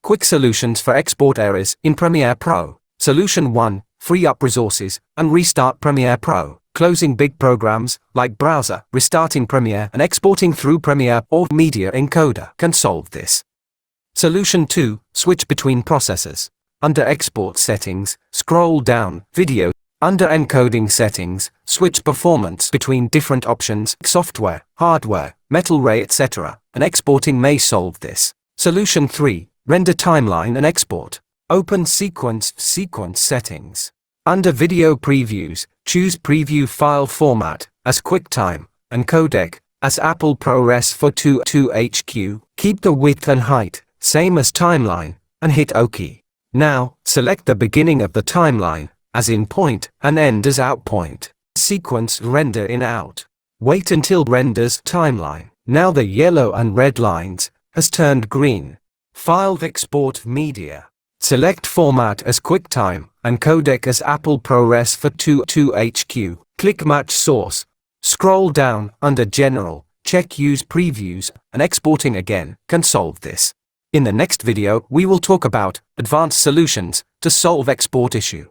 Quick solutions for export errors in Premiere Pro. Solution 1. Free up resources and restart Premiere Pro. Closing big programs like browser, restarting Premiere and exporting through Premiere or Media Encoder can solve this. Solution 2. Switch between processors. Under Export Settings, scroll down, Video. Under Encoding Settings, switch performance between different options, software, hardware, metal ray, etc., and exporting may solve this. Solution 3. Render timeline and export. Open Sequence Settings. Under Video Previews, choose Preview File Format as QuickTime and Codec as Apple ProRes for 22HQ. Keep the width and height same as timeline and hit OK. Now, select the beginning of the timeline as in point and end as out point. Sequence render in out. Wait until renders timeline. Now the yellow and red lines has turned green. File export media. Select format as QuickTime and codec as Apple ProRes for 22HQ. Click Match Source. Scroll down under General, check Use Previews, and exporting again can solve this. In the next video, we will talk about advanced solutions to solve export issue.